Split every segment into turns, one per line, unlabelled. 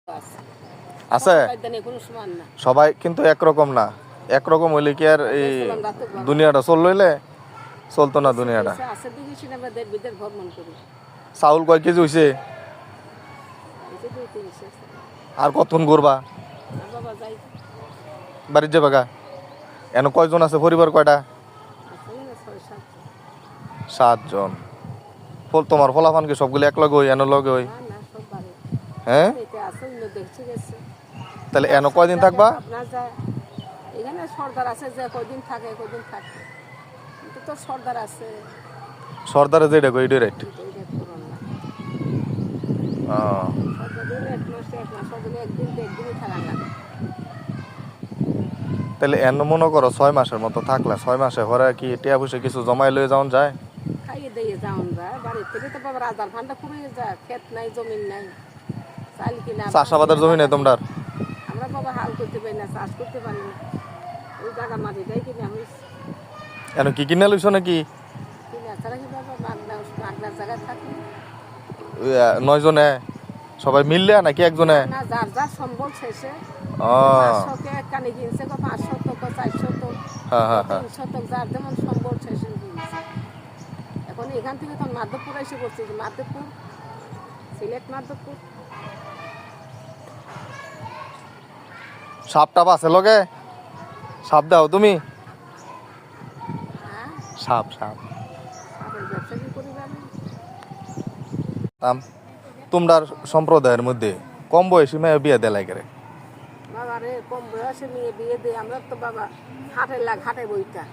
আছে সবাই কিন্তু একরকম না, একরকম হইলে কি আর এই দুনিয়াটা চললে চলতো না দুনিয়াটা। চাউল কয় কেজি হইছে? আর কতক্ষণ ঘুরবা? বাড়ির যাবা গা? এন কয়জন আছে পরিবার, কয়টা? 7 জন। তোমার ফলাফান কি সবগুলো এক লগে হই, এন লগে হই? হ্যাঁ, তাহলে এন কয়দিন থাকবা?
এখানে সর্দার আছে যে কয়দিন থাকে, কয়দিন থাকে তো সর্দার আছে।
সর্দারে যেটা কই এটা রাইট। তাহলে এন মনে করো 6 মাসের মতো থাকলা, 6 মাসে ঘরে কি টিয়া পয়সা কিছু জমাই লয়ে যাওন যায়?
খাইয়ে দিয়ে যাওন যায়, বাড়ির থেকে তো বাবা রাজার ভান্ডা ফুরিয়ে যায়, ক্ষেত নাই, জমিন নাই, চাল কিনা।
চাষাবাদের জমি নাই তোমরা?
আমরা বাবা হাল করতে পারি না, চাষ করতে পারি না, ওই জায়গা মাটিটাই কিনা হয়েছে।
এন কি কিনে লইছো নাকি?
কিনা ছাড়া কি বাবা মাগনার জায়গায় থাকি।
9 জনে সবাই মিললে নাকি একজনে?
না, যার যার সম্বল শেষে। 500 কানি কিনছে, 500 তো 400 তো 300 তো, যার যেমন সম্বল শেষে কিনছে। এখন এখান থেকে তখন মাধবপুর এসে পড়ছে, মাধবপুর, সিলেট মাধবপুর।
সাপ টাপ আছে লগে? সাপ দাও তুমি? সাপ সাপ
ব্যবসা কি করি আমি?
তোমরার সম্প্রদায়ের মধ্যে কম বয়সী মেয়ে বিয়ে দেয় লাগে?
বাবা রে, কম বয়সে মেয়ে বিয়ে দিয়ে আমরা তো বাবা হাটে বইটা,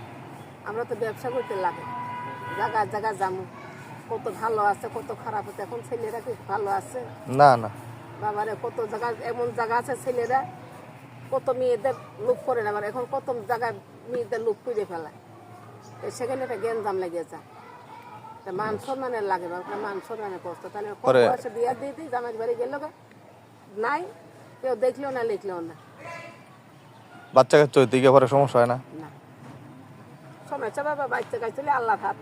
আমরা তো ব্যবসা করতে লাগে, জায়গা জায়গা যাবো, কত ভালো আছে কত খারাপ আছে। এখন ছেলেরা কি ভালো আছে?
না না
বাবা রে, কত জায়গা এমন জায়গা আছে ছেলেরা কত মেয়েদের লুপ করে না, এখন কত জায়গায় মেয়েদের লুপ করে ফেলায়, সেখানে একটা জ্ঞানজাম লেগে যায়। মান সম্মানের লাগে, মান সম্মানের কষ্ট। তাহলে কম বয়সে বিয়ে দিয়ে দিই, জামাই বাড়ি গেল নাই, কেউ দেখলেও না লিখলেও না।
বাচ্চা কাচ্চা হইতে গিয়ে পরে সমস্যা হয় না?
সমস্যা বাবা, বাচ্চা কাচ্চা আল্লাহর হাত।